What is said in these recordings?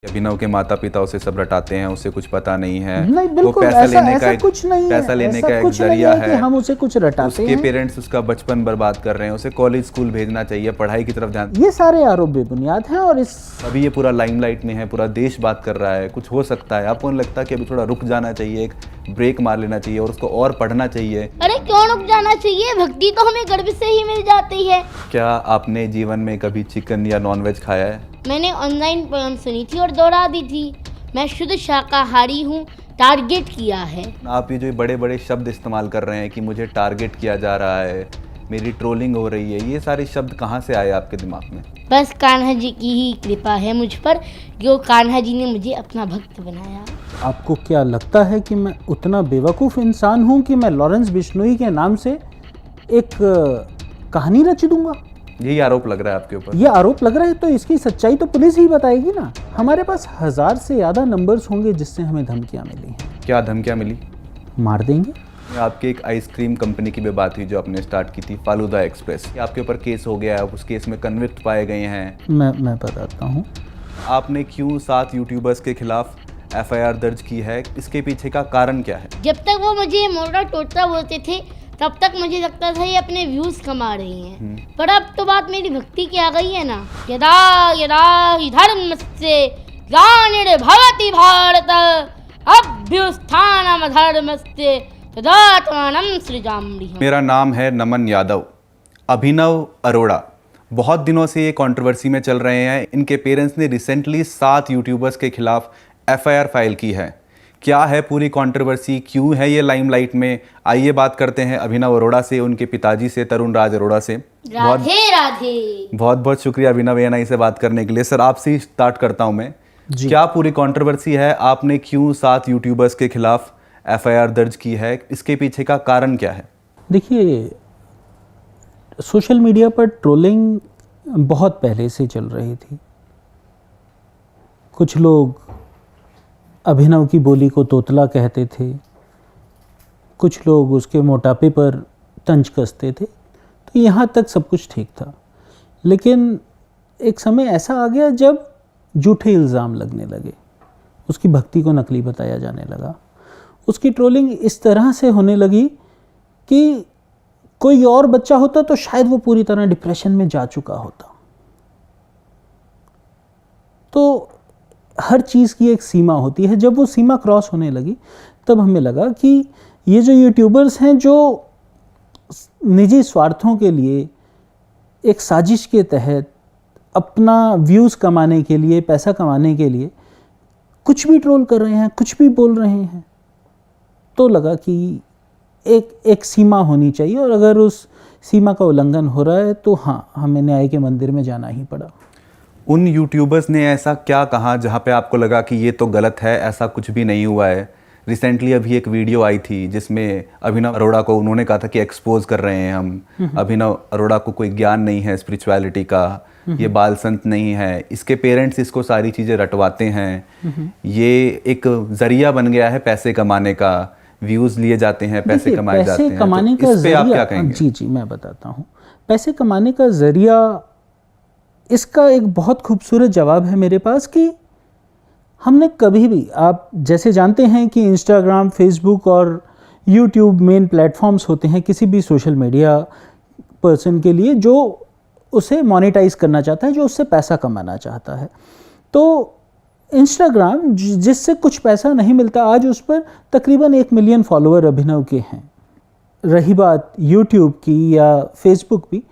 अभिनव के माता पिता उसे सब रटाते हैं, उसे कुछ पता नहीं है। नहीं, बिल्कुल वो पैसा ऐसा, लेने ऐसा का एक कुछ नहीं है, पैसा लेने ऐसा का एक कुछ नहीं जरिया है कि है। हम उसे कुछ रटाते उसके हैं। पेरेंट्स उसका बचपन बर्बाद कर रहे हैं, उसे कॉलेज स्कूल भेजना चाहिए, पढ़ाई की तरफ ध्यान। ये सारे आरोप बेबुनियाद हैं और इस अभी ये पूरा लाइमलाइट में है, पूरा देश बात कर रहा है, कुछ हो सकता है। आपको नहीं लगता कि अभी थोड़ा रुक जाना चाहिए, एक ब्रेक मार लेना चाहिए और उसको और पढ़ना चाहिए? अरे क्यों रुक जाना चाहिए, भक्ति तो हमें गर्भ से ही मिल जाती है। क्या आपने जीवन में कभी चिकन या नॉनवेज खाया है? मैंने ऑनलाइन पोएम सुनी थी और दोहरा दी थी। मैं शुद्ध शाकाहारी हूँ, टारगेट किया है। आप ये जो बड़े बड़े शब्द इस्तेमाल कर रहे हैं कि मुझे टारगेट किया जा रहा है, मेरी ट्रोलिंग हो रही है, ये सारे शब्द कहाँ से आए आपके दिमाग में? बस कान्हा जी की ही कृपा है मुझ पर, जो कान्हा जी ने मुझे अपना भक्त बनाया। आपको क्या लगता है कि मैं उतना बेवकूफ़ इंसान हूँ कि मैं लॉरेंस बिश्नोई के नाम से एक कहानी रच दूंगा? यही आरोप लग रहा है आपके ऊपर? ये आरोप लग रहा है तो इसकी सच्चाई तो पुलिस ही बताएगी ना। हमारे पास 1000 से ज़्यादा नंबर्स होंगे जिससे हमें धमकियाँ मिली हैं। क्या धमकियाँ मिली? मार देंगे। आपकी एक आइसक्रीम कंपनी की भी बात हुई जो आपने स्टार्ट की थी, फालूदा एक्सप्रेस। आपके ऊपर केस हो गया है, उस केस में कन्विक्ट पाए गए हैं। मैं बताता हूँ। आपने क्यों 7 यूट्यूबर्स के खिलाफ FIR दर्ज की है, इसके पीछे का कारण क्या है? जब तक वो मुझे मोटा टोटा बोलते थे तब तक मुझे लगता था ये अपने व्यूज कमा रही हैं, पर अब तो बात मेरी भक्ति की आ गई है ना। यदा यदा हि धर्मस्य ग्लानिर्भवति भारत अभ्युत्थानम् अधर्मस्य तदात्मानं सृजाम्यहम्। मेरा नाम है नमन यादव। अभिनव अरोड़ा बहुत दिनों से ये कंट्रोवर्सी में चल रहे हैं। इनके पेरेंट्स ने रिसेंटली 7 यूट्यूबर्स के खिलाफ FIR फाइल की है। क्या है पूरी कंट्रोवर्सी, क्यों है ये लाइमलाइट में? आइए बात करते हैं अभिनव अरोड़ा से, उनके पिताजी से, तरुण राज अरोड़ा से। राधे राधे। बहुत बहुत शुक्रिया अभिनव ANI से बात करने के लिए। सर आपसे ही स्टार्ट करता हूँ मैं। क्या पूरी कंट्रोवर्सी है, आपने क्यों 7 यूट्यूबर्स के खिलाफ FIR दर्ज की है, इसके पीछे का कारण क्या है? देखिए, सोशल मीडिया पर ट्रोलिंग बहुत पहले से चल रही थी। कुछ लोग अभिनव की बोली को तोतला कहते थे, कुछ लोग उसके मोटापे पर तंज कसते थे, तो यहाँ तक सब कुछ ठीक था। लेकिन एक समय ऐसा आ गया जब झूठे इल्ज़ाम लगने लगे, उसकी भक्ति को नकली बताया जाने लगा, उसकी ट्रोलिंग इस तरह से होने लगी कि कोई और बच्चा होता तो शायद वो पूरी तरह डिप्रेशन में जा चुका होता। तो हर चीज़ की एक सीमा होती है। जब वो सीमा क्रॉस होने लगी तब हमें लगा कि ये जो यूट्यूबर्स हैं जो निजी स्वार्थों के लिए एक साजिश के तहत अपना व्यूज़ कमाने के लिए, पैसा कमाने के लिए कुछ भी ट्रोल कर रहे हैं, कुछ भी बोल रहे हैं, तो लगा कि एक सीमा होनी चाहिए और अगर उस सीमा का उल्लंघन हो रहा है तो हाँ, हमें न्याय के मंदिर में जाना ही पड़ा। उन यूट्यूबर्स ने ऐसा क्या कहा जहाँ पे आपको लगा कि ये तो गलत है, ऐसा कुछ भी नहीं हुआ है? रिसेंटली अभी एक वीडियो आई थी जिसमें अभिनव अरोड़ा को उन्होंने कहा था कि एक्सपोज कर रहे हैं हम, अभिनव अरोड़ा को कोई ज्ञान नहीं है स्पिरिचुअलिटी का, ये बाल संत नहीं है, इसके पेरेंट्स इसको सारी चीज़ें रटवाते हैं, ये एक जरिया बन गया है पैसे कमाने का, व्यूज़ लिए जाते हैं, पैसे कमाए जाते हैं। कमाने तो का इस पे आप क्या जरिया, कहेंगे? जी मैं बताता हूँ। पैसे कमाने का जरिया, इसका एक बहुत खूबसूरत जवाब है मेरे पास कि हमने कभी भी, आप जैसे जानते हैं कि इंस्टाग्राम, फेसबुक और यूट्यूब मेन प्लेटफॉर्म्स होते हैं किसी भी सोशल मीडिया पर्सन के लिए जो उसे मोनेटाइज करना चाहता है, जो उससे पैसा कमाना चाहता है। तो इंस्टाग्राम जिससे कुछ पैसा नहीं मिलता, आज उस पर तकरीबन 1 मिलियन फॉलोअर अभिनव के हैं। रही बात यूट्यूब की या फेसबुक की,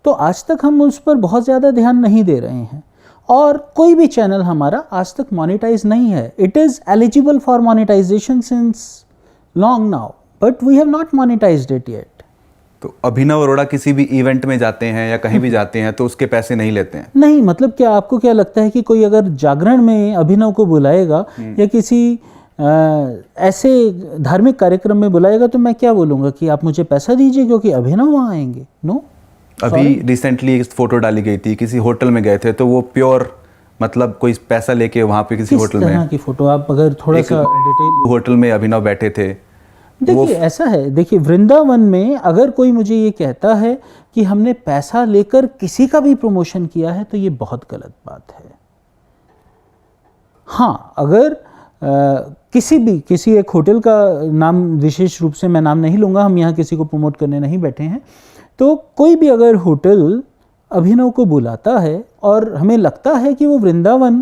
तो आज तक हम उस पर बहुत ज़्यादा ध्यान नहीं दे रहे हैं और कोई भी चैनल हमारा आज तक मोनेटाइज नहीं है। It is eligible for monetization since long now, but we have not monetized it yet. तो अभिनव अरोड़ा किसी भी इवेंट में जाते हैं या कहीं भी जाते हैं तो उसके पैसे नहीं लेते हैं? नहीं, मतलब क्या आपको क्या लगता है कि कोई अगर जागरण में अभिनव को बुलाएगा या किसी ऐसे धार्मिक कार्यक्रम में बुलाएगा तो मैं क्या बोलूँगा कि आप मुझे पैसा दीजिए क्योंकि अभिनव वहाँ आएंगे? नो। अभी रिसेंटली एक फोटो डाली गई थी, किसी होटल में गए थे, तो वो प्योर मतलब कोई पैसा लेके वहाँ पे किसी होटल में, किस तरह की फोटो? आप अगर थोड़ा सा डिटेल। होटल में अभिनव बैठे थे। देखिए ऐसा है, देखिए वृंदावन में अगर कोई मुझे ये कहता है कि हमने पैसा लेकर किसी का भी प्रमोशन किया है तो ये बहुत गलत बात है। हाँ, अगर किसी एक होटल का नाम विशेष रूप से मैं नाम नहीं लूँगा, हम यहाँ किसी को प्रमोट करने नहीं बैठे हैं, तो कोई भी अगर होटल अभिनव को बुलाता है और हमें लगता है कि वो वृंदावन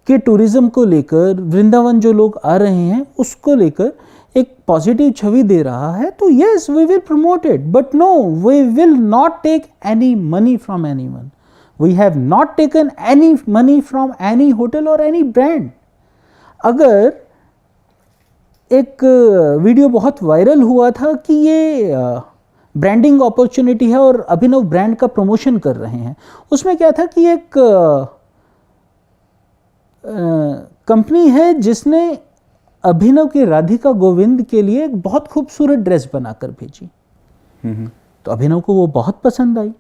के टूरिज़्म को लेकर, वृंदावन जो लोग आ रहे हैं उसको लेकर एक पॉजिटिव छवि दे रहा है, तो yes we will promote it, but no, we will not take any money from anyone. We have not taken any money from any hotel और एनी ब्रांड. अगर एक वीडियो बहुत वायरल हुआ था कि ये ब्रांडिंग अपॉर्चुनिटी है और अभिनव ब्रांड का प्रमोशन कर रहे हैं, उसमें क्या था कि एक कंपनी है जिसने अभिनव के राधिका गोविंद के लिए एक बहुत खूबसूरत ड्रेस बनाकर भेजी, तो अभिनव को वो बहुत पसंद आई.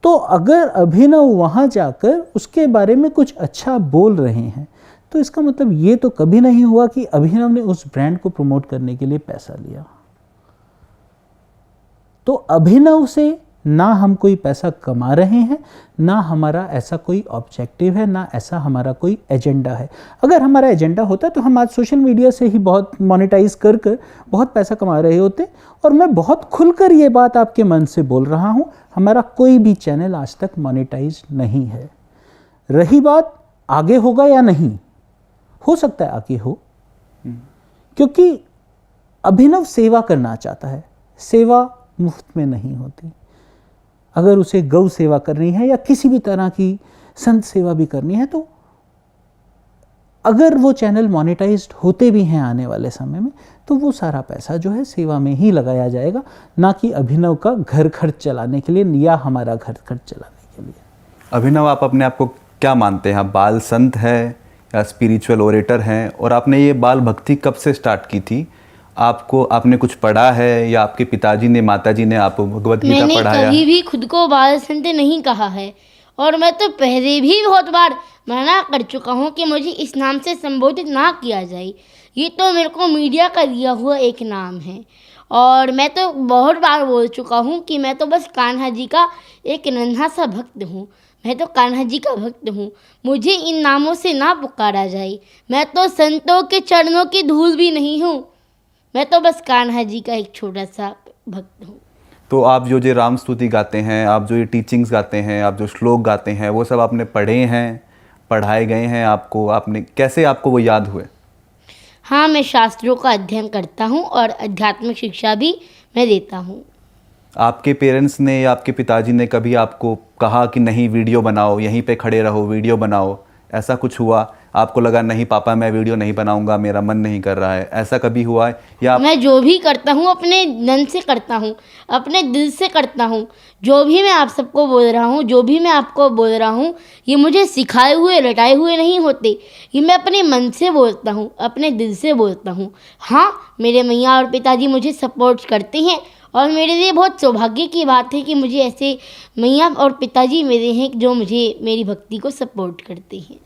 तो अगर अभिनव वहाँ जाकर उसके बारे में कुछ अच्छा बोल रहे हैं, तो इसका मतलब ये तो कभी नहीं हुआ कि अभिनव ने उस ब्रांड को प्रमोट करने के लिए पैसा लिया. तो अभिनव से ना हम कोई पैसा कमा रहे हैं, ना हमारा ऐसा कोई ऑब्जेक्टिव है, ना ऐसा हमारा कोई एजेंडा है. अगर हमारा एजेंडा होता तो हम आज सोशल मीडिया से ही बहुत मोनेटाइज कर बहुत पैसा कमा रहे होते. और मैं बहुत खुलकर ये बात आपके मन से बोल रहा हूँ, हमारा कोई भी चैनल आज तक मोनेटाइज नहीं है. रही बात आगे होगा या नहीं, हो सकता है आगे हो, क्योंकि अभिनव सेवा करना चाहता है. सेवा मुफ्त में नहीं होती. अगर उसे गौ सेवा करनी है या किसी भी तरह की संत सेवा भी करनी है, तो अगर वो चैनल मोनेटाइज्ड होते भी हैं आने वाले समय में, तो वो सारा पैसा जो है सेवा में ही लगाया जाएगा, ना कि अभिनव का घर खर्च चलाने के लिए या हमारा घर खर्च चलाने के लिए. अभिनव, आप अपने आप को क्या मानते हैं? आप बाल संत हैं या स्पिरिचुअल ओरेटर हैं? और आपने ये बाल भक्ति कब से स्टार्ट की थी? आपने कुछ पढ़ा है या आपके पिताजी ने, माताजी ने आपको भगवत गीता पढ़ाया? मैंने कभी भी खुद को बाल संत नहीं कहा है, और मैं तो पहले भी बहुत बार मना कर चुका हूँ कि मुझे इस नाम से संबोधित ना किया जाए. ये तो मेरे को मीडिया का दिया हुआ एक नाम है, और मैं तो बहुत बार बोल चुका हूँ कि मैं तो बस कान्हा जी का एक नन्हा सा भक्त हूँ. मैं तो कान्हा जी का भक्त हूँ, मुझे इन नामों से ना पुकारा जाए. मैं तो संतों के चरणों की धूल भी नहीं हूँ, मैं तो बस कान्हा जी का एक छोटा सा भक्त हूँ. तो आप जो राम स्तुति गाते हैं, आप जो ये टीचिंग्स गाते हैं, आप जो श्लोक गाते हैं, वो सब आपने पढ़े हैं, पढ़ाए गए हैं आपको? आपने कैसे आपको वो याद हुए? हाँ, मैं शास्त्रों का अध्ययन करता हूँ और आध्यात्मिक शिक्षा भी मैं देता हूँ. आपके पेरेंट्स ने या आपके पिताजी ने कभी आपको कहा कि नहीं वीडियो बनाओ, यहीं पे खड़े रहो, वीडियो बनाओ? ऐसा कुछ हुआ? आपको लगा नहीं पापा मैं वीडियो नहीं बनाऊंगा, मेरा मन नहीं कर रहा है, ऐसा कभी हुआ है? या मैं जो भी करता हूँ अपने मन से करता हूँ, अपने दिल से करता हूँ. जो भी मैं आप सबको बोल रहा हूँ, जो भी मैं आपको बोल रहा हूँ, ये मुझे सिखाए हुए रटाए हुए नहीं होते. ये मैं अपने मन से बोलता हूँ, अपने दिल से बोलता हूँ. हाँ, मेरे मैया और पिताजी मुझे सपोर्ट करते हैं, और मेरे लिए बहुत सौभाग्य की बात है कि मुझे ऐसे मैया और पिताजी मेरे हैं जो मुझे मेरी भक्ति को सपोर्ट करते हैं.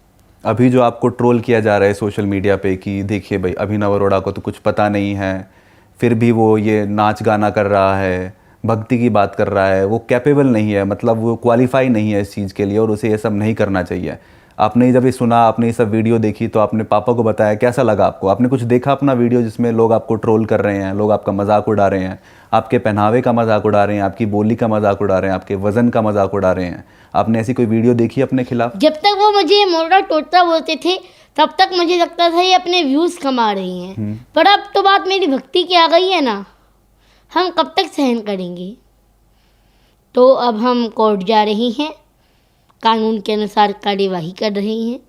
अभी जो आपको ट्रोल किया जा रहा है सोशल मीडिया पे कि देखिए भाई अभिनव अरोड़ा को तो कुछ पता नहीं है, फिर भी वो ये नाच गाना कर रहा है, भक्ति की बात कर रहा है, वो कैपेबल नहीं है, मतलब वो क्वालिफाई नहीं है इस चीज़ के लिए और उसे ये सब नहीं करना चाहिए. आपने जब ये सुना, आपने ये सब वीडियो देखी, तो आपने पापा को बताया, कैसा लगा आपको? आपने कुछ देखा अपना वीडियो जिसमें लोग आपको ट्रोल कर रहे हैं, लोग आपका मजाक उड़ा रहे हैं, आपके पहनावे का मजाक उड़ा रहे हैं, आपकी बोली का मजाक उड़ा रहे हैं, आपके वजन का मजाक उड़ा रहे हैं? आपने ऐसी कोई वीडियो देखी अपने खिलाफ? जब तक वो मुझे मोटा टोटा बोलते थे, तब तक मुझे लगता था ये अपने व्यूज़ कमा रही हैं. पर अब तो बात मेरी भक्ति की आ गई है ना, हम कब तक सहन करेंगे? तो अब हम कोर्ट जा रही हैं, कानून के अनुसार कार्यवाही कर रही हैं.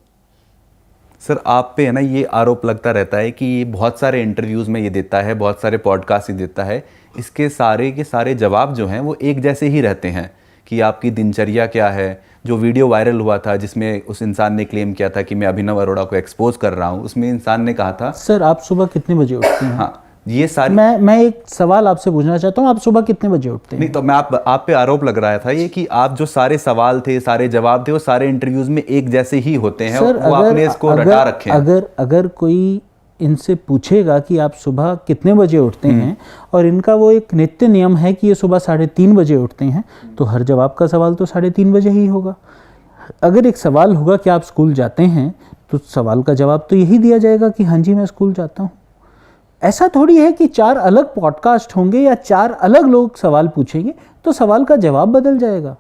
सर, आप पे है ना ये आरोप लगता रहता है कि ये बहुत सारे इंटरव्यूज़ में ये देता है, बहुत सारे पॉडकास्ट ही देता है, इसके सारे के सारे जवाब जो हैं वो एक जैसे ही रहते हैं कि आपकी दिनचर्या क्या है. जो वीडियो वायरल हुआ था जिसमें उस इंसान ने क्लेम किया था कि मैं अभिनव अरोड़ा को एक्सपोज कर रहा हूँ, उसमें इंसान ने कहा था सर आप सुबह कितने बजे उठते हैं? हाँ, ये सारी मैं एक सवाल आपसे पूछना चाहता हूँ, आप सुबह कितने बजे उठते हैं? नहीं, तो मैं आप पे आरोप लग रहा था ये कि आप जो सारे सवाल थे, सारे जवाब थे, वो सारे इंटरव्यूज में एक जैसे ही होते हैं. सर, वो आपने इसको रटा रखे हैं. अगर कोई इनसे पूछेगा कि आप सुबह कितने बजे उठते हैं और इनका वो एक नित्य नियम है कि ये सुबह 3:30 बजे उठते हैं, तो हर जवाब का सवाल तो 3:30 बजे ही होगा. अगर एक सवाल होगा कि आप स्कूल जाते हैं, तो सवाल का जवाब तो यही दिया जाएगा कि हाँ जी मैं स्कूल जाता हूँ। ऐसा थोड़ी है कि 4 अलग पॉडकास्ट होंगे या 4 अलग लोग सवाल पूछेंगे तो सवाल का जवाब बदल जाएगा।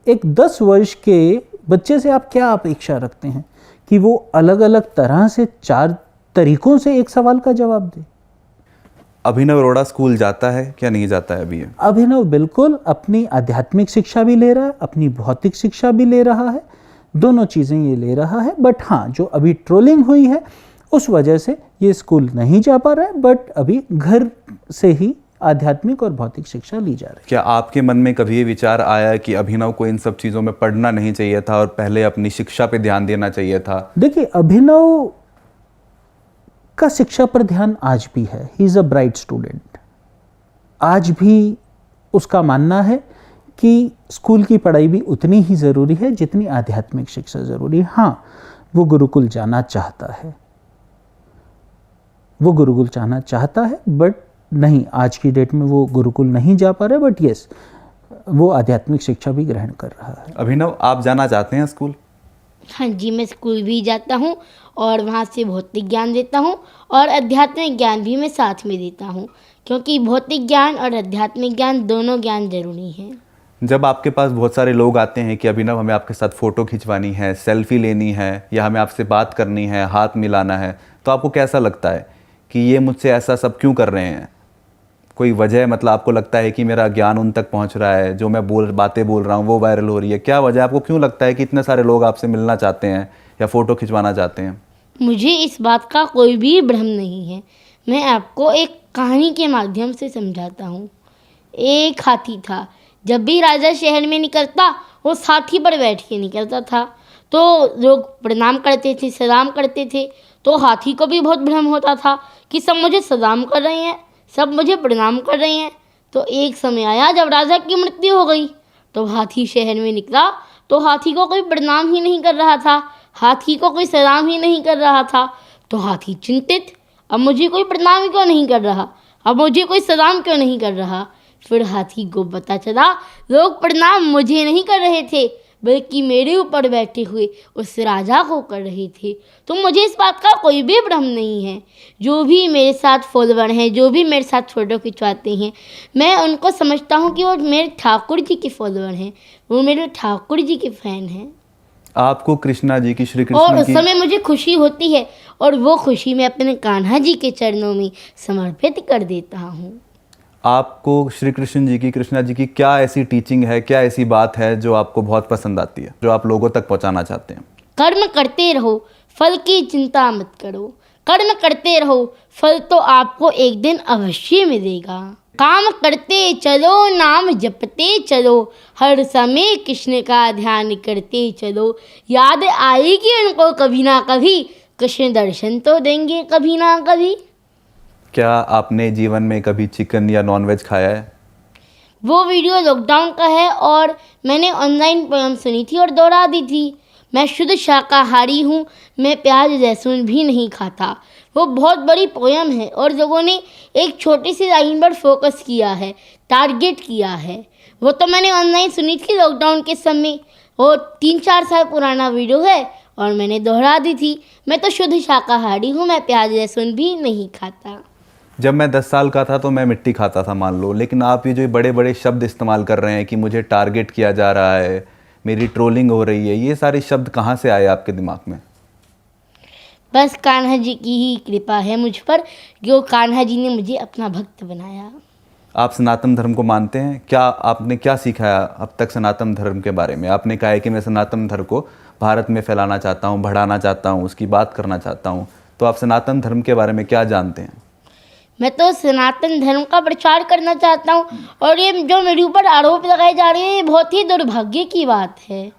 एक 10 वर्ष के बच्चे से आप क्या अपेक्षा रखते हैं कि वो अलग अलग तरह से 4 तरीकों से एक सवाल का जवाब दे? अभिनव अरोड़ा स्कूल जाता है क्या नहीं जाता है अभी ये? अभिनव बिल्कुल अपनी आध्यात्मिक शिक्षा भी ले रहा है, अपनी भौतिक शिक्षा भी ले रहा है, दोनों चीज़ें ये ले रहा है। बट हाँ, जो अभी ट्रोलिंग हुई है उस वजह से ये स्कूल नहीं जा पा रहा है, बट अभी घर से ही आध्यात्मिक और भौतिक शिक्षा ली जा रही है। क्या आपके मन में कभी ये विचार आया कि अभिनव को इन सब चीज़ों में पढ़ना नहीं चाहिए था और पहले अपनी शिक्षा पे ध्यान देना चाहिए था? देखिए, अभिनव का शिक्षा पर ध्यान आज भी है। He is a bright student. आज भी उसका मानना है कि स्कूल की पढ़ाई भी उतनी ही ज़रूरी है जितनी आध्यात्मिक शिक्षा ज़रूरी है। हाँ, वो गुरुकुल जाना चाहता है, वो गुरुकुल जाना चाहता है, बट नहीं, आज की डेट में वो गुरुकुल नहीं जा पा रहे। बट यस, वो आध्यात्मिक शिक्षा भी ग्रहण कर रहा है। अभिनव, आप जाना चाहते हैं स्कूल? हाँ जी, मैं स्कूल भी जाता हूँ और वहाँ से भौतिक ज्ञान देता हूँ और आध्यात्मिक ज्ञान भी मैं साथ में देता हूँ, क्योंकि भौतिक ज्ञान और आध्यात्मिक ज्ञान दोनों ज्ञान जरूरी हैं। जब आपके पास बहुत सारे लोग आते हैं कि अभिनव हमें आपके साथ फ़ोटो खिंचवानी है, सेल्फी लेनी है, या हमें आपसे बात करनी है, हाथ मिलाना है, तो आपको कैसा लगता है कि ये मुझसे ऐसा सब क्यों कर रहे हैं? कोई वजह, मतलब आपको लगता है कि मेरा ज्ञान उन तक पहुंच रहा है, जो मैं बातें बोल रहा हूँ वो वायरल हो रही है? क्या वजह, आपको क्यों लगता है कि इतने सारे लोग आपसे मिलना चाहते हैं या फ़ोटो खिंचवाना चाहते हैं? मुझे इस बात का कोई भी भ्रम नहीं है। मैं आपको एक कहानी के माध्यम से समझाता हूँ। एक हाथी था। जब भी राजा शहर में निकलता वो हाथी पर बैठ के निकलता था, तो लोग प्रणाम करते थे, सलाम करते थे। तो हाथी को भी बहुत भ्रम होता था कि सब मुझे सलाम कर रहे हैं, सब मुझे प्रणाम कर रहे हैं। तो एक समय आया जब राजा की मृत्यु हो गई, तो हाथी शहर में निकला तो हाथी को कोई प्रणाम ही नहीं कर रहा था, हाथी को कोई सलाम ही नहीं कर रहा था। तो हाथी चिंतित, अब मुझे कोई प्रणाम क्यों नहीं कर रहा, अब मुझे कोई सलाम क्यों नहीं कर रहा। फिर हाथी को पता चला लोग प्रणाम मुझे नहीं कर रहे थे, बल्कि मेरे ऊपर बैठे हुए उस राजा को कर रहे थे। तो मुझे इस बात का कोई भी भ्रम नहीं है। जो भी मेरे साथ फॉलोवर हैं, जो भी मेरे साथ फ़ोटो खिंचवाते हैं, मैं उनको समझता हूँ कि वो मेरे ठाकुर जी के फॉलोवर हैं, वो मेरे ठाकुर जी के फ़ैन हैं। आपको कृष्णा जी की, श्री और कृष्ण उस की, समय मुझे खुशी होती है और वो खुशी मैं अपने कान्हा जी के चरणों में समर्पित कर देता हूँ। आपको श्री कृष्ण जी की, कृष्णा जी की क्या ऐसी टीचिंग है, क्या ऐसी बात है जो आपको बहुत पसंद आती है, जो आप लोगों तक पहुंचाना चाहते हैं? कर्म करते रहो, फल की चिंता मत करो। कर्म करते रहो, फल तो आपको एक दिन अवश्य मिलेगा। काम करते चलो, नाम जपते चलो, हर समय कृष्ण का ध्यान करते चलो। याद आएगी उनको कभी ना कभी, कृष्ण दर्शन तो देंगे कभी ना कभी। क्या आपने जीवन में कभी चिकन या नॉनवेज खाया है? वो वीडियो लॉकडाउन का है और मैंने ऑनलाइन पोयम सुनी थी और दोहरा दी थी। मैं शुद्ध शाकाहारी हूँ, मैं प्याज लहसुन भी नहीं खाता। वो बहुत बड़ी पोयम है और लोगों ने एक छोटी सी लाइन पर फोकस किया है, टारगेट किया है। वो तो मैंने ऑनलाइन सुनी थी लॉकडाउन के समय। वो 3-4 साल पुराना वीडियो है और मैंने दोहरा दी थी। मैं तो शुद्ध शाकाहारी हूँ, मैं प्याज लहसुन भी नहीं खाता। जब मैं 10 साल का था तो मैं मिट्टी खाता था, मान लो, लेकिन आप ये जो बड़े बड़े शब्द इस्तेमाल कर रहे हैं कि मुझे टारगेट किया जा रहा है, मेरी ट्रोलिंग हो रही है, ये सारे शब्द कहाँ से आए आपके दिमाग में? बस कान्हा जी की ही कृपा है मुझ पर, जो कान्हा जी ने मुझे अपना भक्त बनाया। आप सनातन धर्म को मानते हैं? क्या आपने क्या सीखा है अब तक सनातन धर्म के बारे में? आपने कहा है कि मैं सनातन धर्म को भारत में फैलाना चाहता हूँ, बढ़ाना चाहता हूँ, उसकी बात करना चाहता हूँ, तो आप सनातन धर्म के बारे में क्या जानते हैं? मैं तो सनातन धर्म का प्रचार करना चाहता हूँ और ये जो मेरे ऊपर आरोप लगाए जा रहे हैं ये बहुत ही दुर्भाग्य की बात है।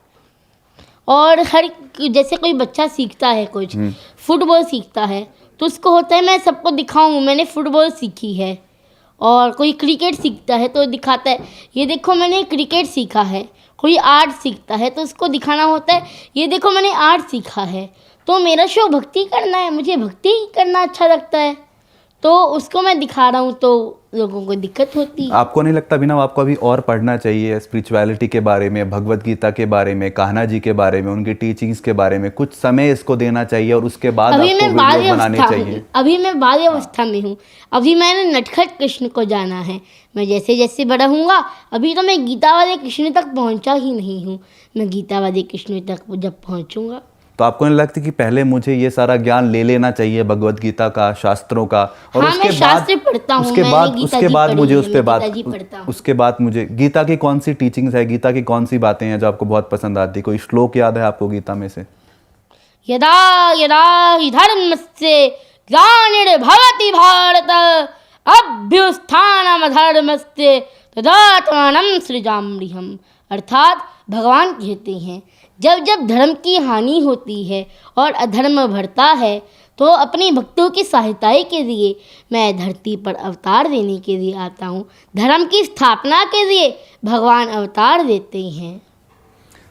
और हर जैसे कोई बच्चा सीखता है कुछ, फुटबॉल सीखता है तो उसको होता है मैं सबको दिखाऊं मैंने फुटबॉल सीखी है। और कोई क्रिकेट सीखता है तो दिखाता है ये देखो मैंने क्रिकेट सीखा है। कोई आर्ट सीखता है तो उसको दिखाना होता है ये देखो मैंने आर्ट सीखा है। तो मेरा शौक भक्ति करना है, मुझे भक्ति करना अच्छा लगता है। तो उसको मैं दिखा रहा हूँ तो लोगों को दिक्कत होती है। आपको नहीं लगता अभिनव आपको अभी और पढ़ना चाहिए स्पिरिचुअलिटी के बारे में, भगवत गीता के बारे में, कान्हा जी के बारे में, उनकी टीचिंग्स के बारे में कुछ समय इसको देना चाहिए और उसके बाद अभी आपको मैं वीडियो बनानी चाहिए? अभी मैं बाल्य अवस्था में हूँ। अभी मैंने नटखट कृष्ण को जाना है। मैं जैसे जैसे बड़ा हूँगा, अभी तो मैं गीता वाले कृष्ण तक पहुँचा ही नहीं हूँ। मैं गीता वाले कृष्ण तक जब पहुँचूंगा तो आपको नहीं लगता कि पहले मुझे ये सारा ज्ञान ले लेना चाहिए भगवत गीता का, शास्त्रों का, और हाँ, मैं शास्त्र पढ़ता हूँ, उसके मैंने बाद गीता उसके जी बाद पढ़ी मुझे है, उस पे मैं बात गीता जी पढ़ता हूँ। उसके बाद मुझे गीता की कौन सी टीचिंग्स है, गीता की कौन सी बातें हैं जो आपको बहुत पसंद आती? कोई श्लोक याद है आपको गीता में से? यदा यदा हि धर्मस्य ग्लानिर्भवति भारत अभ्युत्थानमधर्मस्य तदात्मानं सृजाम्यहम्। अर्थात भगवान कहते हैं जब जब धर्म की हानि होती है और अधर्म बढ़ता है तो अपने भक्तों की सहायता के लिए मैं धरती पर अवतार देने के लिए आता हूँ। धर्म की स्थापना के लिए भगवान अवतार देते हैं।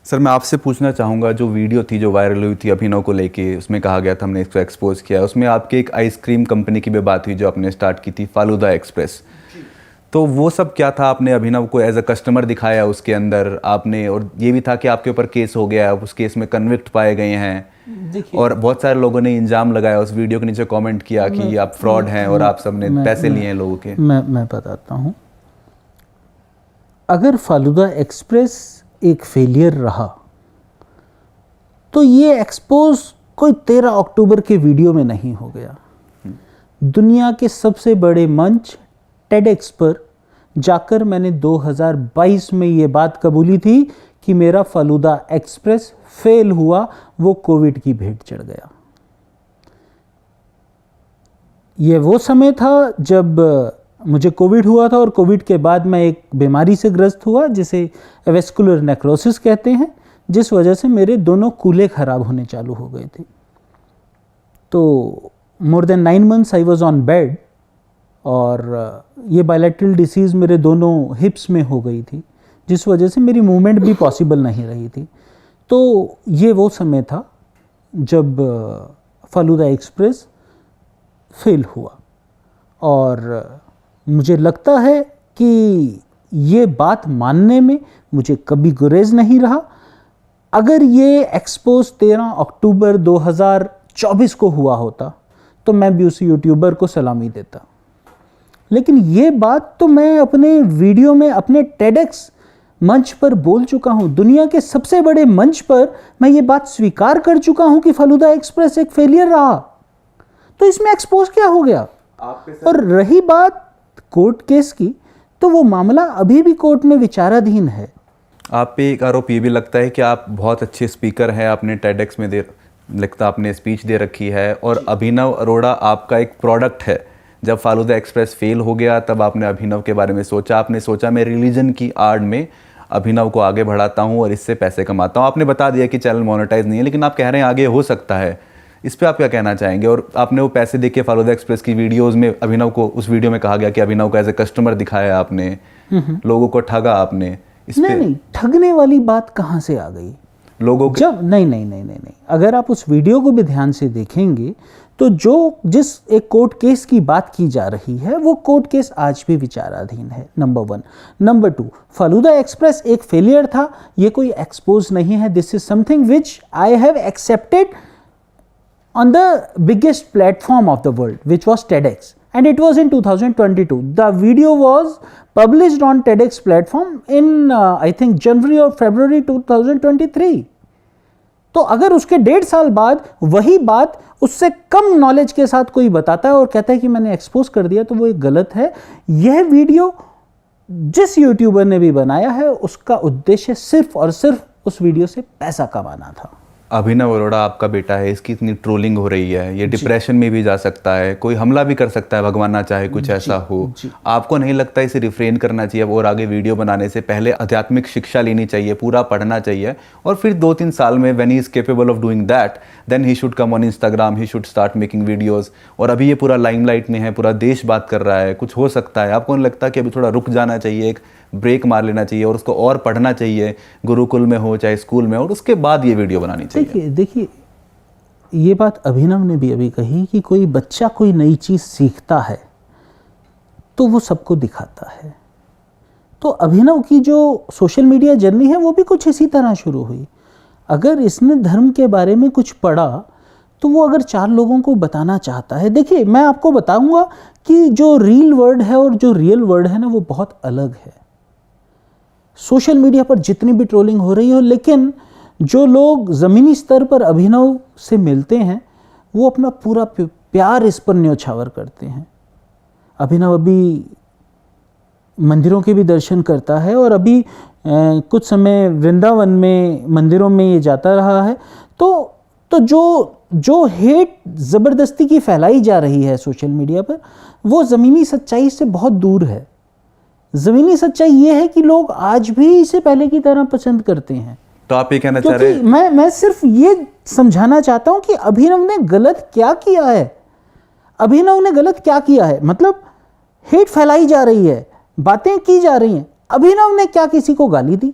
सर मैं आपसे पूछना चाहूँगा, जो वीडियो थी जो वायरल हुई थी अभिनव को लेके, उसमें कहा गया था हमने इसको एक्सपोज किया, उसमें आपकी एक आइसक्रीम कंपनी की भी बात हुई जो आपने स्टार्ट की थी, फालूदा एक्सप्रेस। तो वो सब क्या था? आपने अभिनव को एज अ कस्टमर दिखाया उसके अंदर आपने, और ये भी था कि आपके ऊपर केस हो गया, उस केस में कन्विक्ट पाए गए हैं और बहुत सारे लोगों ने इंजाम लगाया, उस वीडियो के नीचे कमेंट किया कि आप फ्रॉड हैं और आप सबने पैसे लिए हैं लोगों के। मैं बताता हूँ। अगर फालूदा एक्सप्रेस एक फेलियर रहा तो ये एक्सपोज कोई 13 अक्टूबर के वीडियो में नहीं हो गया। दुनिया के सबसे बड़े मंच टेडेक्स पर जाकर मैंने 2022 में ये बात कबूली थी कि मेरा फालूदा एक्सप्रेस फेल हुआ, वो कोविड की भेंट चढ़ गया। ये वो समय था जब मुझे कोविड हुआ था और कोविड के बाद मैं एक बीमारी से ग्रस्त हुआ जिसे वेस्कुलर नेक्रोसिस कहते हैं, जिस वजह से मेरे दोनों कूल्हे ख़राब होने चालू हो गए थे। तो more than 9 months I was on bed और ये बायलैटरल डिसीज़ मेरे दोनों हिप्स में हो गई थी, जिस वजह से मेरी मूवमेंट भी पॉसिबल नहीं रही थी। तो ये वो समय था जब फालूदा एक्सप्रेस फेल हुआ और मुझे लगता है कि ये बात मानने में मुझे कभी गुरेज नहीं रहा। अगर ये एक्सपोज 13 अक्टूबर 2024 को हुआ होता तो मैं भी उस यूट्यूबर को सलामी देता, लेकिन ये बात तो मैं अपने वीडियो में अपने टेडेक्स मंच पर बोल चुका हूँ। दुनिया के सबसे बड़े मंच पर मैं ये बात स्वीकार कर चुका हूँ कि फालूदा एक्सप्रेस एक फेलियर रहा, तो इसमें एक्सपोज क्या हो गया? और रही बात कोर्ट केस की, तो वो मामला अभी भी कोर्ट में विचाराधीन है। आप पे एक आरोप ये भी लगता है कि आप बहुत अच्छे स्पीकर हैं, आपने टेडेक्स में लगता आपने स्पीच दे रखी है, और अभिनव अरोड़ा आपका एक प्रोडक्ट है। जब फालूदा एक्सप्रेस फेल हो गया तब आपने अभिनव के बारे में सोचा, आपने सोचा मैं रिलीजन की आड़ में अभिनव को आगे बढ़ाता हूँ और इससे पैसे कमाता हूँ। आपने बता दिया कि चैनल मोनेटाइज नहीं है, लेकिन आप कह रहे हैं आगे हो सकता है, इस पे आप क्या कहना चाहेंगे? और आपने वो पैसे देके फालूदा एक्सप्रेस की वीडियोस में अभिनव को, उस वीडियो में कहा गया कि अभिनव को एज ए कस्टमर दिखाया आपने, लोगों को ठगा आपने। इस पे नहीं, ठगने वाली बात कहाँ से आ गई लोगों के? जब नहीं, अगर आप उस वीडियो को भी ध्यान से देखेंगे तो जिस एक कोर्ट केस की बात की जा रही है वो कोर्ट केस आज भी विचाराधीन है, नंबर 1। नंबर 2, फालूदा एक्सप्रेस एक फेलियर था, ये कोई एक्सपोज नहीं है। This is something which I have accepted on the biggest platform of the world, which was TEDx, and it was in 2022. The video was published on TEDx platform in I think January or February 2023. तो अगर उसके 1.5 साल बाद वही बात उससे कम knowledge के साथ कोई बताता है और कहता है कि मैंने एक्सपोज कर दिया, तो वो एक गलत है। यह वीडियो जिस यूट्यूबर ने भी बनाया है उसका उद्देश्य सिर्फ और सिर्फ उस वीडियो से पैसा कमाना था। अभिनव अरोड़ा आपका बेटा है, इसकी इतनी ट्रोलिंग हो रही है, ये डिप्रेशन में भी जा सकता है, कोई हमला भी कर सकता है, भगवान ना चाहे कुछ ऐसा हो। आपको नहीं लगता इसे रिफ्रेन करना चाहिए और आगे वीडियो बनाने से पहले आध्यात्मिक शिक्षा लेनी चाहिए, पूरा पढ़ना चाहिए, और फिर 2-3 साल में when he is capable of doing that then he should come on Instagram, he should start making videos. और अभी ये पूरा लाइमलाइट में है, पूरा देश बात कर रहा है, कुछ हो सकता है। आपको नहीं लगता कि अभी थोड़ा रुक जाना चाहिए, एक ब्रेक मार लेना चाहिए और उसको और पढ़ना चाहिए, गुरुकुल में हो चाहे स्कूल में, और उसके बाद ये वीडियो बनानी चाहिए? देखिए ये बात अभिनव ने भी अभी कही कि कोई बच्चा कोई नई चीज़ सीखता है तो वो सबको दिखाता है। तो अभिनव की जो सोशल मीडिया जर्नी है वो भी कुछ इसी तरह शुरू हुई। अगर इसने धर्म के बारे में कुछ पढ़ा तो वो अगर 4 लोगों को बताना चाहता है, देखिए मैं आपको बताऊंगा कि जो रील वर्ड है और जो रियल वर्ड है ना वो बहुत अलग है। सोशल मीडिया पर जितनी भी ट्रोलिंग हो रही हो, लेकिन जो लोग ज़मीनी स्तर पर अभिनव से मिलते हैं वो अपना पूरा प्यार इस पर न्योछावर करते हैं। अभिनव अभी मंदिरों के भी दर्शन करता है और अभी कुछ समय वृंदावन में मंदिरों में ये जाता रहा है। तो जो हेट ज़बरदस्ती की फैलाई जा रही है सोशल मीडिया पर वो ज़मीनी सच्चाई से बहुत दूर है। ज़मीनी सच्चाई ये है कि लोग आज भी इसे पहले की तरह पसंद करते हैं। तो आप ये कहना चाह रहे हैं, मैं सिर्फ ये समझाना चाहता हूं कि अभिनव ने गलत क्या किया है। अभिनव ने गलत क्या किया है, मतलब हेट फैलाई जा रही है, बातें की जा रही हैं। अभिनव ने क्या किसी को गाली दी?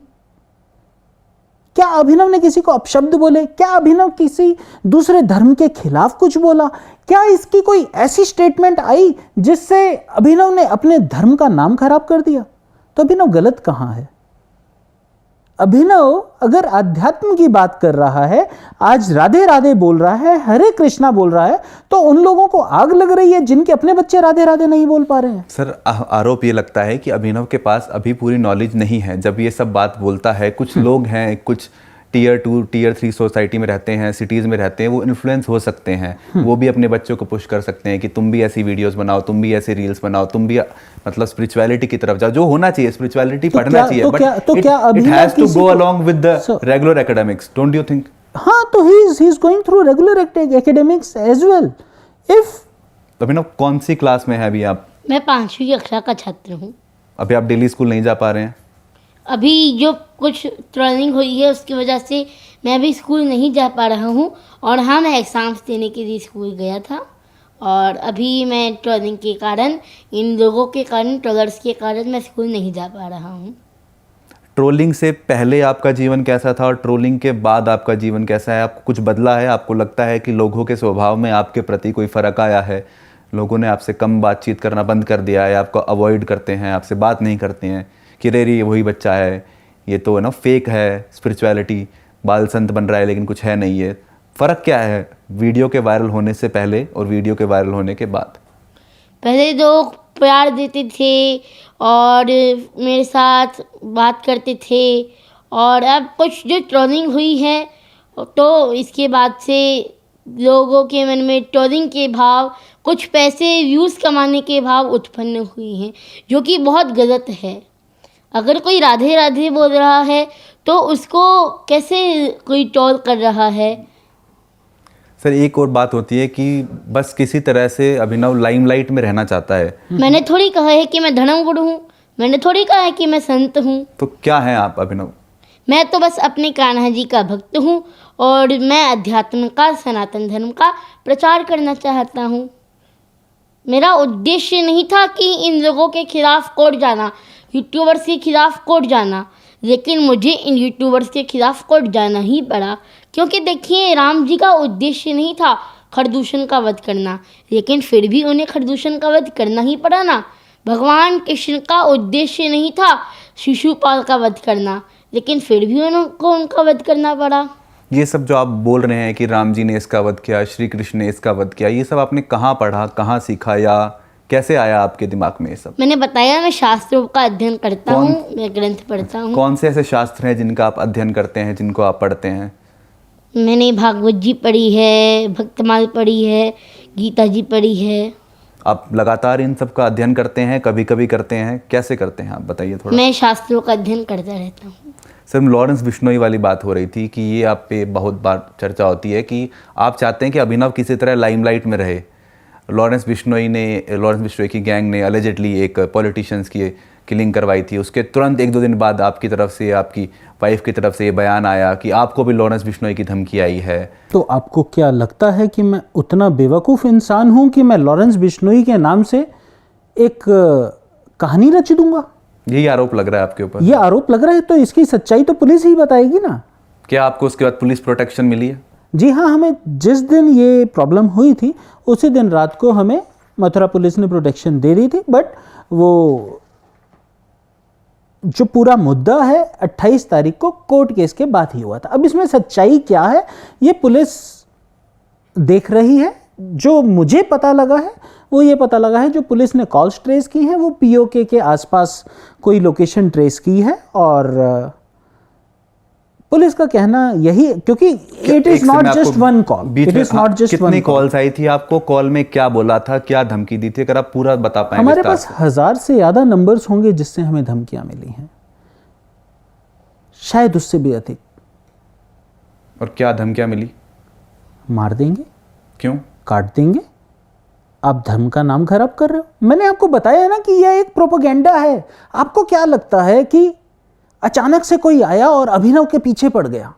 क्या अभिनव ने किसी को अपशब्द बोले? क्या अभिनव किसी दूसरे धर्म के खिलाफ कुछ बोला? क्या इसकी कोई ऐसी स्टेटमेंट आई जिससे अभिनव ने अपने धर्म का नाम खराब कर दिया? तो अभिनव गलत कहां है? अभिनव अगर अध्यात्म की बात कर रहा है, आज राधे राधे बोल रहा है, हरे कृष्णा बोल रहा है, तो उन लोगों को आग लग रही है जिनके अपने बच्चे राधे राधे नहीं बोल पा रहे हैं। सर आरोप ये लगता है कि अभिनव के पास अभी पूरी नॉलेज नहीं है जब ये सब बात बोलता है। कुछ लोग हैं, कुछ टीयर 2 टीयर 3 सोसाइटी में रहते हैं, सिटीज़ में रहते हैं, वो इन्फ्लुएंस हो सकते हैं। वो भी अपने बच्चों को पुश कर सकते हैं कि तुम भी ऐसी वीडियोस बनाओ, तुम भी ऐसी रील्स बनाओ, तुम भी मतलब स्पिरिचुअलिटी की तरफ जाओ। जो होना चाहिए, स्पिरिचुअलिटी पढ़ना चाहिए, but it has to go along with the regular academics, don't you think? हाँ, तो he is going through regular academics as well. If Abhinav कौन सी क्लास में है अभी आप? मैं 5वीं कक्षा का छात्र हूँ। अभी आप डेली स्कूल नहीं जा पा रहे हैं? अभी जो कुछ ट्रेनिंग हुई है उसकी वजह से मैं अभी स्कूल नहीं जा पा रहा हूँ। और हाँ, मैं एग्ज़ाम्स देने के लिए स्कूल गया था और अभी मैं ट्रेनिंग के कारण, इन लोगों के कारण, ट्रोलर्स के कारण मैं स्कूल नहीं जा पा रहा हूँ। ट्रोलिंग से पहले आपका जीवन कैसा था और ट्रोलिंग के बाद आपका जीवन कैसा है? आपको कुछ बदला है? आपको लगता है कि लोगों के स्वभाव में आपके प्रति कोई फ़र्क आया है? लोगों ने आपसे कम बातचीत करना बंद कर दिया है, आपको अवॉइड करते हैं, आपसे बात नहीं करते हैं कि रे ये वही बच्चा है, ये तो है ना फेक है, स्पिरिचुअलिटी, बाल संत बन रहा है लेकिन कुछ है नहीं है? फ़र्क क्या है वीडियो के वायरल होने से पहले और वीडियो के वायरल होने के बाद? पहले लोग प्यार देते थे और मेरे साथ बात करते थे, और अब कुछ जो ट्रोलिंग हुई है तो इसके बाद से लोगों के मन में ट्रोलिंग के भाव, कुछ पैसे व्यूज़ कमाने के भाव उत्पन्न हुए हैं, जो कि बहुत गलत है। अगर कोई राधे राधे बोल रहा है तो उसको कैसे कोई ट्रोल कर रहा है? सर एक और बात होती है कि बस किसी तरह से अभिनव लाइमलाइट में रहना चाहता है। मैंने थोड़ी कहा है कि मैं धर्मगुरु हूँ, मैंने थोड़ी कहा है कि मैं संत हूँ। तो क्या है आप अभिनव? मैं तो बस अपने कान्हा जी का भक्त हूँ और मैं अध्यात्म का, सनातन धर्म का प्रचार करना चाहता हूँ। मेरा उद्देश्य नहीं था कि इन लोगों के खिलाफ कोर्ट जाना, यूट्यूबर्स के खिलाफ कोर्ट जाना, लेकिन मुझे इन यूट्यूबर्स के खिलाफ कोर्ट जाना ही पड़ा। क्योंकि देखिए, राम जी का उद्देश्य नहीं था खरदूषण का वध करना, लेकिन फिर भी उन्हें खरदूषण का वध करना ही पड़ा ना। भगवान कृष्ण का उद्देश्य नहीं था शिशुपाल का वध करना, लेकिन फिर भी उनको उनका वध करना पड़ा। ये सब जो आप बोल रहे हैं कि राम जी ने इसका वध किया, श्री कृष्ण ने इसका वध किया, ये सब आपने कहाँ पढ़ा, कहाँ सीखा, या कैसे आया आपके दिमाग में ये सब? मैंने बताया, मैं शास्त्रों का अध्ययन करता हूँ, मैं ग्रंथ पढ़ता हूँ। कौन से ऐसे शास्त्र हैं जिनका आप अध्ययन करते हैं, जिनको आप पढ़ते हैं? मैंने भागवत जी पढ़ी है, भक्तमाल पढ़ी है, गीता जी पढ़ी है। आप लगातार इन सब का अध्ययन करते हैं, कभी कभी करते हैं, कैसे करते हैं आप बताइए थोड़ा। मैं शास्त्रों का अध्ययन करता रहता हूँ। सर लॉरेंस बिश्नोई वाली बात हो रही थी कि ये आप पे बहुत बार चर्चा होती है कि आप चाहते हैं कि अभिनव किसी तरह लाइमलाइट में रहे। लॉरेंस बिश्नोई की गैंग ने अलेजेडली एक पॉलिटिशियंस की किलिंग करवाई थी। उसके तुरंत 1-2 दिन बाद आपकी तरफ से, आपकी वाइफ की तरफ से ये बयान आया कि आपको भी लॉरेंस बिश्नोई की धमकी आई है। तो आपको क्या लगता है कि मैं उतना बेवकूफ़ इंसान हूं कि मैं लॉरेंस बिश्नोई के नाम से एक कहानी रच दूंगा? यही आरोप लग रहा है आपके ऊपर। ये आरोप लग रहा है, तो इसकी सच्चाई तो पुलिस ही बताएगी ना। क्या आपको उसके बाद पुलिस प्रोटेक्शन मिली है? जी हाँ, हमें जिस दिन ये प्रॉब्लम हुई थी उसी दिन रात को हमें मथुरा पुलिस ने प्रोटेक्शन दे दी थी, बट वो जो पूरा मुद्दा है 28 तारीख को कोर्ट केस के बाद ही हुआ था। अब इसमें सच्चाई क्या है ये पुलिस देख रही है। जो मुझे पता लगा है वो ये पता लगा है, जो पुलिस ने कॉल्स ट्रेस की हैं वो पीओके के आसपास कोई लोकेशन ट्रेस की है, और पुलिस का कहना यही, क्योंकि it is not just one call, it is not just one. कितनी कॉल्स आई थी आपको? कॉल में क्या बोला था, क्या धमकी दी थी? अगर आप पूरा बता पाएं। हमारे पास 1000 से ज्यादा नंबर्स होंगे जिससे हमें धमकियां मिली हैं, शायद उससे भी अधिक। और क्या धमकियां मिली? मार देंगे, क्यों? काट देंगे, आप धर्म का नाम खराब कर रहे हो। मैंने आपको बताया ना कि यह एक प्रोपेगेंडा है। आपको क्या लगता है कि अचानक से कोई आया और अभिनव के पीछे पड़ गया?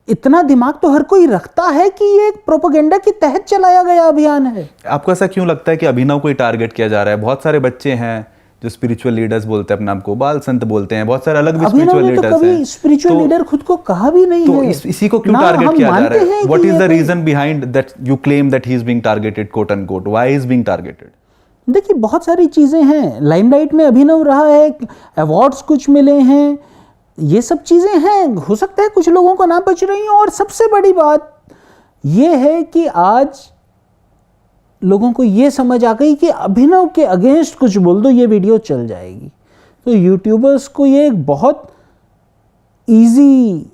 इतना दिमाग तो हर कोई रखता है कि ये एक प्रोपेगेंडा के तहत चलाया गया अभियान है। आपको ऐसा क्यों लगता है कि अभिनव को ही टारगेट किया जा रहा है? बहुत सारे बच्चे हैं जो स्पिरिचुअल लीडर्स बोलते हैं अपने आप को, बाल संत बोलते हैं, बहुत सारे अलग भी स्पिरिचुअल लीडर्स हैं। अभिनव ने तो कभी स्पिरिचुअल लीडर खुद को कहा भी नहीं तो है। इसी को क्यों टारगेट किया जा रहा है? What is the reason behind that you claim that he is being targeted, quote unquote? Why he is being targeted? देखिए, बहुत सारी चीजें हैं। लाइमलाइट में अभिनव रहा है, अवार्ड्स कुछ मिले हैं, ये सब चीजें हैं। हो सकता है कुछ लोगों को ना बच रही हो। और सबसे बड़ी बात ये है कि आज लोगों को ये समझ आ गई कि अभिनव के अगेंस्ट कुछ बोल दो ये वीडियो चल जाएगी। तो यूट्यूबर्स को ये एक बहुत इजी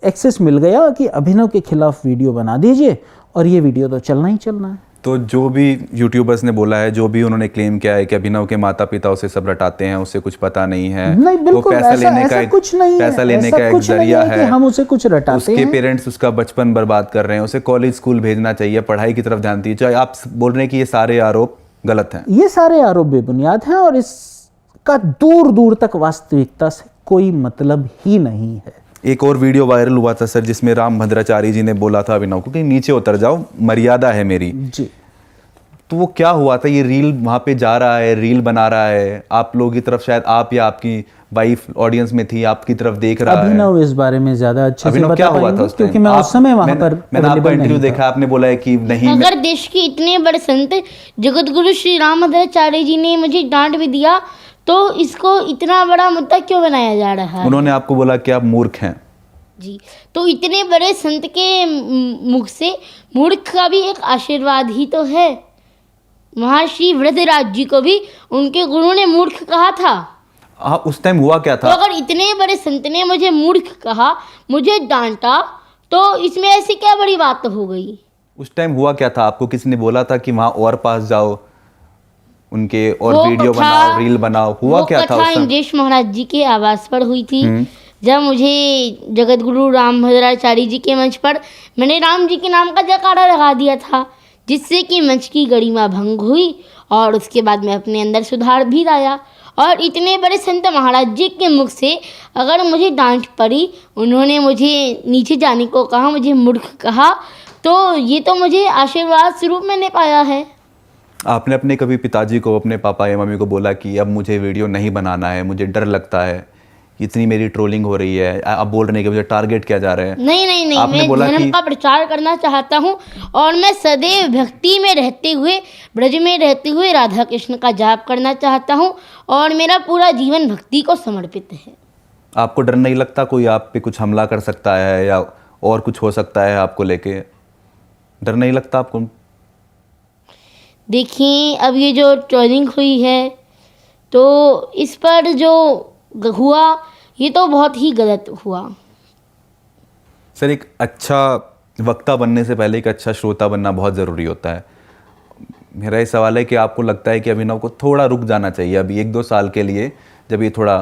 एक्सेस मिल गया कि अभिनव के खिलाफ वीडियो बना दीजिए और ये वीडियो तो चलना ही चलना है। तो जो भी यूट्यूबर्स ने बोला है, जो भी उन्होंने क्लेम किया है कि अभिनव के माता पिता उसे सब रटाते हैं, उसे कुछ पता नहीं है, नहीं, बिल्कुल वो पैसा ऐसा, लेने का ऐसा एक कुछ नहीं है, पैसा लेने ऐसा का एक कुछ नहीं जरिया है कि है। हम उसे कुछ रटाते उसके हैं। पेरेंट्स उसका बचपन बर्बाद कर रहे हैं, उसे कॉलेज स्कूल भेजना चाहिए, पढ़ाई की तरफ ध्यान दीजिए। चाहे आप बोल रहे हैं कि ये सारे आरोप गलत हैं, ये सारे आरोप बेबुनियाद हैं और इसका दूर दूर तक वास्तविकता से कोई मतलब ही नहीं है। एक और वीडियो वायरल हुआ था सर, जिसमें राम भद्राचार्य जी ने बोला था अभिनव को कि नीचे उतर जाओ, मर्यादा है मेरी। जी, तो वो क्या हुआ था? ये रील वहां पे जा रहा है, रील बना रहा है, आप लोगों की तरफ, शायद आप या आपकी वाइफ ऑडियंस में थी, आपकी तरफ देख रहा है। अभिनव इस बारे में ज्यादा अच्छे से बता क्या हुआ था पाएंगे उस टाइम? क्योंकि मैं उस समय वहां पर मैंने आपका available इंटरव्यू नहीं देखा, आपने बोला है कि नहीं। अगर देश के इतने बड़े संत जगतगुरु श्री रामभद्राचार्य जी ने मुझे डांट भी दिया तो इसको इतना बड़ा मुद्दा क्यों बनाया जा रहा है? उन्होंने आपको बोला कि आप मूर्ख हैं। जी, तो इतने बड़े संत के मुख से मूर्ख का भी एक आशीर्वाद ही तो है। महर्षि वृद्धराज जी को भी उनके गुरु ने मूर्ख कहा था। उस टाइम हुआ क्या तो था? अगर इतने बड़े संत ने मुझे मूर्ख कहा, मुझे डांटा, तो इसमें ऐसी क्या बड़ी बात हो गई? उस टाइम हुआ क्या था? आपको किसी ने बोला था कि वहां और पास जाओ, उनके और वो वीडियो कथा- बनाओ, रील बनाओ? हुआ क्या था वो उस कथा समय? इंद्रेश महाराज जी के आवास पर हुई थी, जब मुझे जगतगुरु रामभद्राचार्य जी के मंच पर मैंने राम जी के नाम का जयकारा लगा दिया था, जिससे कि मंच की गरिमा भंग हुई और उसके बाद मैं अपने अंदर सुधार भी लाया। और इतने बड़े संत महाराज जी के मुख से अगर मुझे डांट पड़ी, उन्होंने मुझे नीचे जाने को कहा, मुझे मूर्ख कहा, तो ये तो मुझे आशीर्वाद स्वरूप मैंने पाया है। आपने अपने कभी पिताजी को, अपने पापा या मम्मी को बोला कि अब मुझे वीडियो नहीं बनाना है, मुझे डर लगता है, इतनी मेरी ट्रोलिंग हो रही है, आप बोल रहे हैं कि मुझे टारगेट किया जा रहा है? नहीं, आपने मैं बोला धर्म कि- का प्रचार करना चाहता हूँ और मैं सदैव भक्ति में रहते हुए, ब्रज में रहते हुए राधा कृष्ण का जाप करना चाहता हूँ और मेरा पूरा जीवन भक्ति को समर्पित है। आपको डर नहीं लगता कोई आप पे कुछ हमला कर सकता है या और कुछ हो सकता है आपको लेके? डर नहीं लगता आपको? देखिए, अब ये जो ट्रोलिंग हुई है तो इस पर जो हुआ ये तो बहुत ही गलत हुआ। सर, एक अच्छा वक्ता बनने से पहले एक अच्छा श्रोता बनना बहुत ज़रूरी होता है। मेरा ये सवाल है कि आपको लगता है कि अभिनव को थोड़ा रुक जाना चाहिए अभी 1-2 साल के लिए, जब ये थोड़ा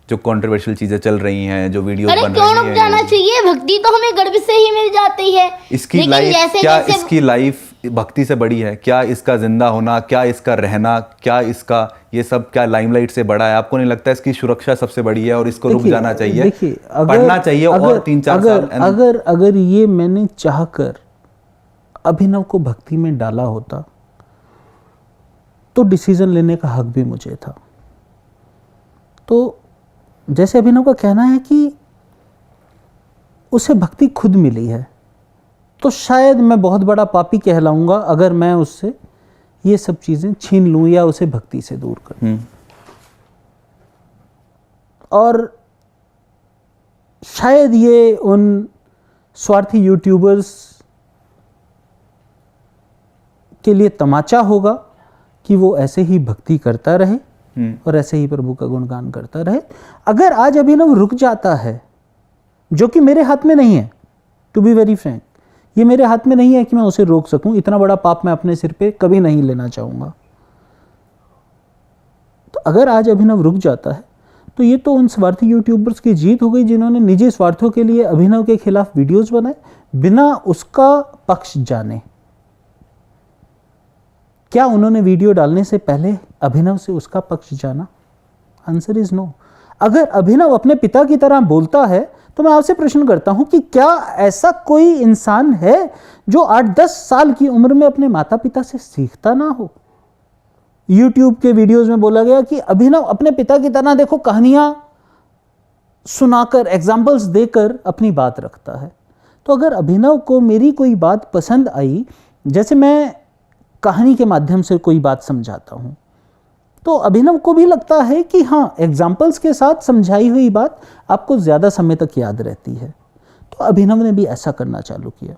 जो कंट्रोवर्शियल चीज़ें चल रही हैं, जो वीडियो अरे बन क्यों रही रुक हैं, जाना चाहिए? भक्ति तो हमें गर्भ से ही मिल जाती है। इसकी लेकिन लाइफ जैसे क्या, जैसे इसकी लाइफ भक्ति से बड़ी है क्या? इसका जिंदा होना, क्या इसका रहना, क्या इसका ये सब, क्या लाइमलाइट से बड़ा है? आपको नहीं लगता इसकी सुरक्षा सबसे बड़ी है और इसको रुक जाना चाहिए, देखिए, पढ़ना चाहिए और 3-4 साल? अगर ये मैंने चाहकर अभिनव को भक्ति में डाला होता तो डिसीजन लेने का हक भी मुझे था। तो जैसे अभिनव का कहना है कि उसे भक्ति खुद मिली है, तो शायद मैं बहुत बड़ा पापी कहलाऊंगा अगर मैं उससे ये सब चीज़ें छीन लूँ या उसे भक्ति से दूर कर दूं। और शायद ये उन स्वार्थी यूट्यूबर्स के लिए तमाचा होगा कि वो ऐसे ही भक्ति करता रहे और ऐसे ही प्रभु का गुणगान करता रहे। अगर आज अभिनव रुक जाता है, जो कि मेरे हाथ में नहीं है, टू बी वेरी फ्रैंक, ये मेरे हाथ में नहीं है कि मैं उसे रोक सकूं, इतना बड़ा पाप मैं अपने सिर पे कभी नहीं लेना चाहूँगा। तो अगर आज अभिनव रुक जाता है तो ये तो उन स्वार्थी यूट्यूबर्स की जीत हो गई जिन्होंने निजी स्वार्थों के लिए अभिनव के खिलाफ वीडियोस बनाए बिना उसका पक्ष जाने। क्या उन्होंने वीडियो डालने से पहले अभिनव से उसका पक्ष जाना? Answer is no. अगर अभिनव अपने पिता की तरह बोलता है तो मैं आपसे प्रश्न करता हूं कि क्या ऐसा कोई इंसान है जो 8-10 साल की उम्र में अपने माता पिता से सीखता ना हो? YouTube के वीडियोस में बोला गया कि अभिनव अपने पिता की तरह देखो कहानियां सुनाकर, एग्जाम्पल्स देकर अपनी बात रखता है। तो अगर अभिनव को मेरी कोई बात पसंद आई, जैसे मैं कहानी के माध्यम से कोई बात समझाता हूँ, तो अभिनव को भी लगता है कि हाँ, एग्जाम्पल्स के साथ समझाई हुई बात आपको ज़्यादा समय तक याद रहती है। तो अभिनव ने भी ऐसा करना चालू किया।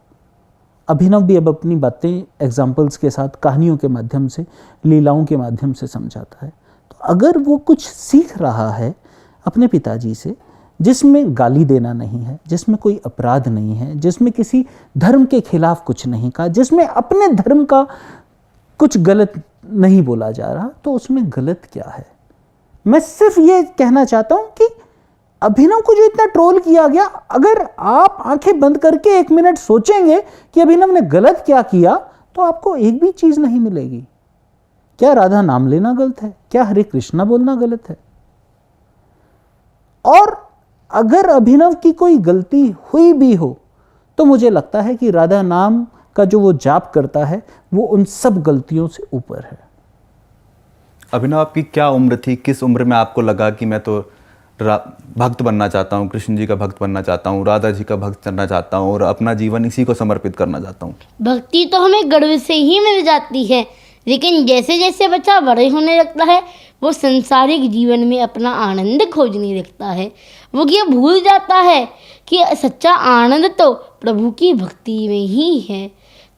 अभिनव भी अब अपनी बातें एग्जाम्पल्स के साथ, कहानियों के माध्यम से, लीलाओं के माध्यम से समझाता है। तो अगर वो कुछ सीख रहा है अपने पिताजी से, जिसमें गाली देना नहीं है, जिसमें कोई अपराध नहीं है, जिसमें किसी धर्म के खिलाफ कुछ नहीं कहा, जिसमें अपने धर्म का कुछ गलत नहीं बोला जा रहा, तो उसमें गलत क्या है? मैं सिर्फ ये कहना चाहता हूं कि अभिनव को जो इतना ट्रोल किया गया, अगर आप आंखें बंद करके 1 मिनट सोचेंगे कि अभिनव ने गलत क्या किया, तो आपको एक भी चीज नहीं मिलेगी। क्या राधा नाम लेना गलत है? क्या हरे कृष्णा बोलना गलत है? और अगर अभिनव की कोई गलती हुई भी हो तो मुझे लगता है कि राधा नाम का जो वो जाप करता है वो उन सब गलतियों से ऊपर है। अभिनव, आपकी क्या उम्र थी? किस उम्र में आपको लगा कि मैं तो भक्त बनना चाहता हूँ, कृष्ण जी का भक्त बनना चाहता हूँ, राधा जी का भक्त करना चाहता हूँ और अपना जीवन इसी को समर्पित करना चाहता हूँ? भक्ति तो हमें गर्भ से ही मिल जाती है, लेकिन जैसे जैसे बच्चा बड़े होने लगता है वो संसारिक जीवन में अपना आनंद खोजने लगता है। वो ये भूल जाता है कि सच्चा आनंद तो प्रभु की भक्ति में ही है।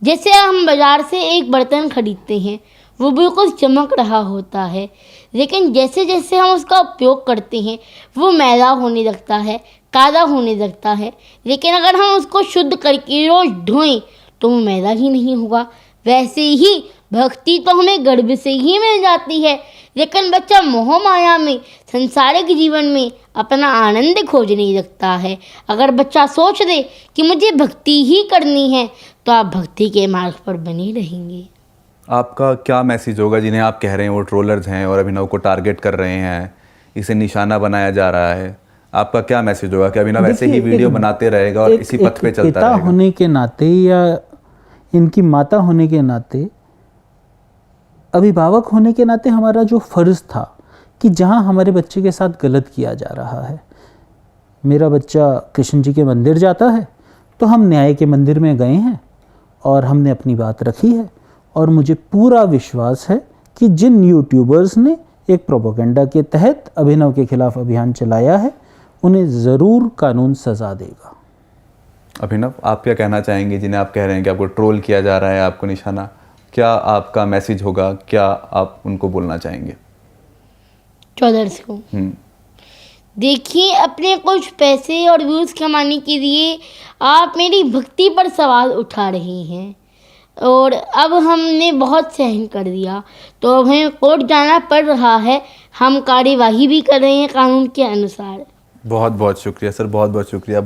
जैसे हम बाज़ार से एक बर्तन खरीदते हैं, वो बिल्कुल चमक रहा होता है, लेकिन जैसे जैसे हम उसका उपयोग करते हैं वो मैला होने लगता है, काला होने लगता है। लेकिन अगर हम उसको शुद्ध करके रोज़ धोएं तो वो मैला ही नहीं होगा। वैसे ही भक्ति तो हमें गर्भ से ही मिल जाती है, लेकिन बच्चा मोह माया में, संसारिक जीवन में अपना आनंद खोजने लगता है। अगर बच्चा सोच दे कि मुझे भक्ति ही करनी है तो आप भक्ति के मार्ग पर बने रहेंगे। आपका क्या मैसेज होगा जिन्हें आप कह रहे हैं वो ट्रोलर्स हैं और अभिनव को टारगेट कर रहे हैं, इसे निशाना बनाया जा रहा है? आपका क्या मैसेज होगा कि अभिनव ऐसे ही वीडियो बनाते रहेगा और इसी पथ पे चलता रहेगा? पिता होने के नाते या इनकी माता होने के नाते, अभिभावक होने के नाते हमारा जो फ़र्ज़ था कि जहाँ हमारे बच्चे के साथ गलत किया जा रहा है, मेरा बच्चा कृष्ण जी के मंदिर जाता है तो हम न्याय के मंदिर में गए हैं और हमने अपनी बात रखी है। और मुझे पूरा विश्वास है कि जिन यूट्यूबर्स ने एक प्रोपेगेंडा के तहत अभिनव के खिलाफ अभियान चलाया है उन्हें ज़रूर कानून सज़ा देगा। अभिनव, आप क्या कहना चाहेंगे जिन्हें आप कह रहे हैं कि आपको ट्रोल किया जा रहा है, आपको निशाना, क्या आपका मैसेज होगा? क्या आप उनको बोलना चाहेंगे ट्रोलर्स को? देखिए, अपने कुछ पैसे और व्यूज़ कमाने के लिए आप मेरी भक्ति पर सवाल उठा रहे हैं और अब हमने बहुत सहन कर दिया तो अब हमें कोर्ट जाना पड़ रहा है। हम कार्यवाही भी कर रहे हैं कानून के अनुसार। बहुत बहुत शुक्रिया सर, बहुत बहुत शुक्रिया।